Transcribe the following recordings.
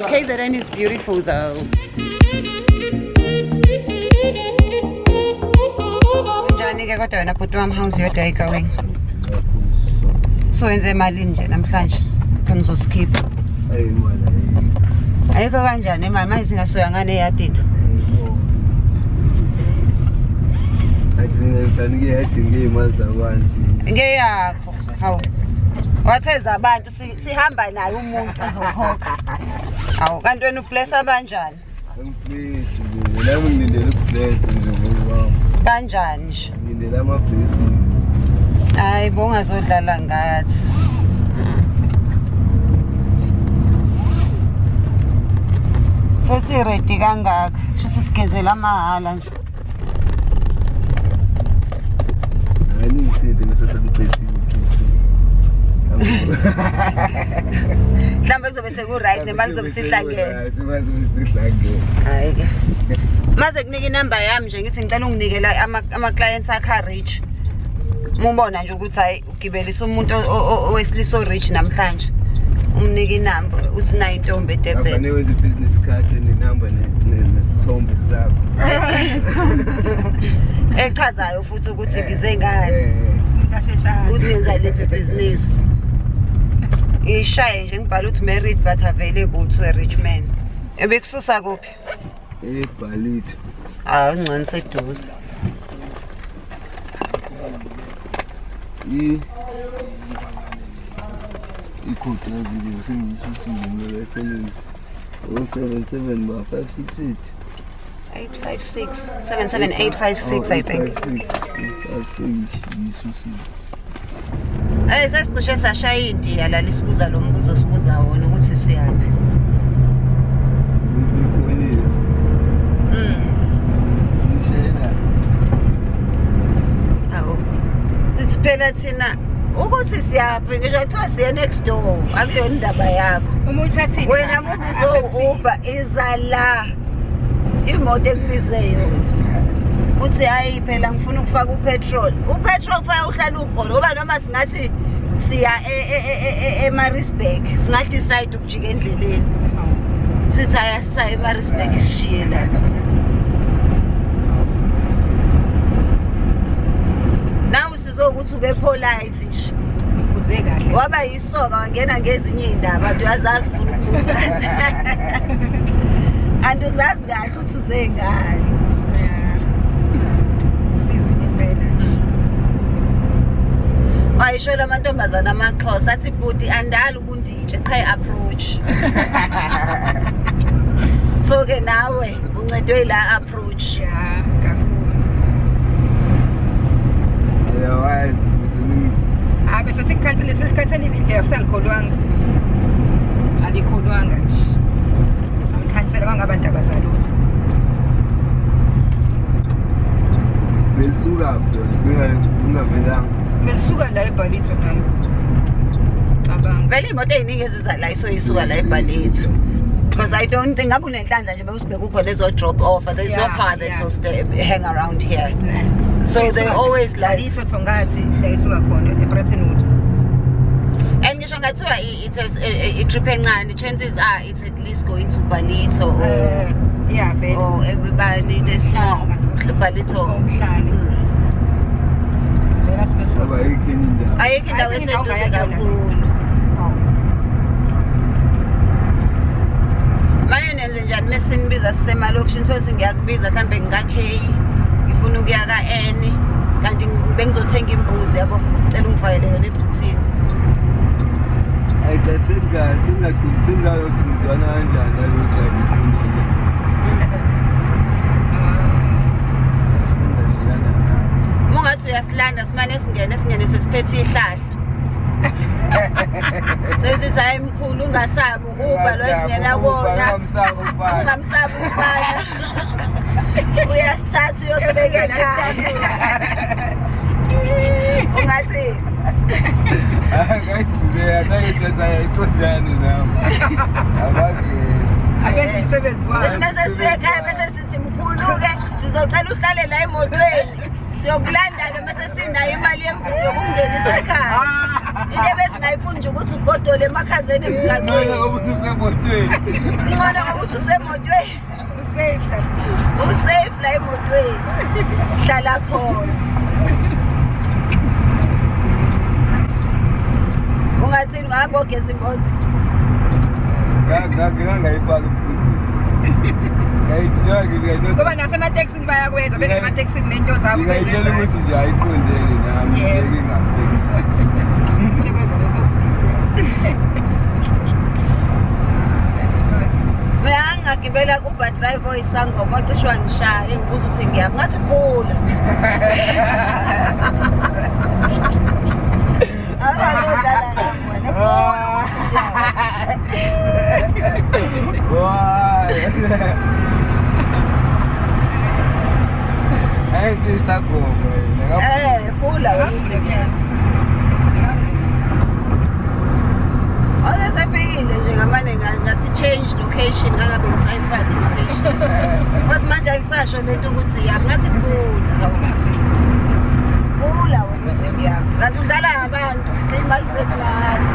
KZN is beautiful though. Njani-ke kodwa wena bhuti wami, how's your day going? So wenze imali nje namhlanje khona uzosikhipha. Ayikho kanjani imali manje singasoya ngane eyadini. Ngeyakho hawu watheza abantu sihamba naye umuntu ozokhokha. Hawu kanti wena ubless abanjani? Nami ngilindele ukubless nje ngoba Kanjani nje? ngilindele ama-blessing. Hayi bongazodlala ngathi. Sesiredi kangaka shuthi sigezela amahala nje. Hayi ngisinde ngisathatha i-blessing. Mhlawumbe kuzobe seku-right nemali kuzobe sihlangene. Hayi ke. Maze kunika inamba yami nje ngithi ngicela unginikela ama-clients akha rich. Mubona nje ukuthi hayi ugibelisa umuntu owesilisa rich namhlanje. Umnika inamba uthi nayo intombi eDurban. Abane wenza i-business card nenamba nesithombe sakho. Echazayo futhi ukuthi ngize ngani. Uthi ngenza lephi business. Ishaye nje ngibhala ukuthi married but available to a rich man. Ebekususa kuphi? Ebhalitho. Ngcono seduze. Ikhodi yaziyo sengiyisusile mina efonini. 077 568 77856 I think. Sesicishe sashaya indiya la lisibuza lo mbuzo sibuza wona ukuthi siyaphi. Awu. Sithi phela thina ukuthi siyaphi ngisho kuthiwa siya next door akuyona indaba yakho. Uma uthathile Wena mubizo Uber iza la. Imoto ekubize yona. Uthi hayi phela ngifuna ukufaka upetrol. Upetrol kufanele uhlala ukhona ngoba noma singathi siya eMaritzburg singathi decide ukujika endleleni. Sithi ayasaya eMaritzburg isishiye la. Nawu sizokuthi ube polite nje. uze kahle. Waba yisoka wangena ngezinye indaba nje uyazazi ufuna ukuzana. Anduzazi kahle ukuthi uze ngani. Ayisho lamantombazana amaXhosa athi bhuti andali ubunditshe qha approach. So ke nawe uncedwe la approach. Ya kakhulu. Otherwise Bese sikhathalile into sangikholwanga. Alikholwanga nje. Sangikhansela kangabantu abazalutho. belisuka ungavelanga. Belisuka la eBhalitho nami. Cabanga. Vele imoto eziningi eziza la isoyisuka la eBhalitho. Because I don't think ngabe unenhlanhla nje bekusibeka ukho lezo drop off. There is no car that will stay, hang around here. So they always like Bhalitho Thongathi la isuka khona eBrettonwood. and ngisho ngathiwa it's a trip encane, chances are it's at least going to Bhalitho or Yeah, vele. or everybody lesimo Bhalitho. Umhlali. Vele sibethu. Ngoba ayikho enye indawo. Ayikho indawo Ayikho indawo eseduze ongaya kakhulu. Manje nenze njani mesinibiza sisemalokishini sothi ngiyakubiza mhlambe ngika-K ngifuna ukuya ka-N kanti bengizothenga imbuzi yabo cela ungifakele yona ebhuthini. Ayithatheni kahle singaqiniseki ngayo ukuthi ngizwana kanjani nalo driver ikhulile. Singashiyana naye. Mungathi uyasilanda simane singene sesiphethe ihlahla. Sesithi hayi mkhulu ungasabi Uber lo esingena kuwona. Ungamsabi umfana. Uyasithatha uyosibeka ekhaya. Ungathi Akayithule akayithatha ayiqondane nami. Abenze umsebenzi wabo. bese sifika ekhaya bese sithi mkhulu-ke sizocela uhlale la emotweni siyokulanda-ke bese sinayo imali yembuzi yokungenisa ekhaya. Into ebesingayifuni nje ukuthi ugodole emakhazeni emgaqweni. Ngoba ususemotweni. Ngibona ngoba ususemotweni. Usafe la. Usafe la emotweni. Hlala khona. Ungathini ngapho ogeza imoto? Ngangayipaka ubuqindi. Ngoba nasemateksini bayakwenza beke emateksini nento zabo Ngiyayitshela ukuthi nje ayiqondene nami ngeke ngafeksi. That's funny. Mina ngagibela Uber driver oyisangoma ocishwa ngishaya ngibuza ukuthi ngiyaphi ngathi bula. Abalodala ngwana bula ukuthi Ayenze isagoma bula ukuthi ngiyaphi. Awusebhekile nje ngamane ngathi change location ngangabe ngisayifaki location. Bese manje ayisasho lento ukuthi yapi ngathi bula. Bula wena uthi ngiyaphi. Kanti udlala ngabantu, imali zethu mahhala.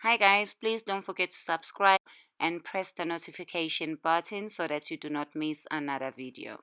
Hi guys, please don't forget to subscribe and press the notification button so that you do not miss another video.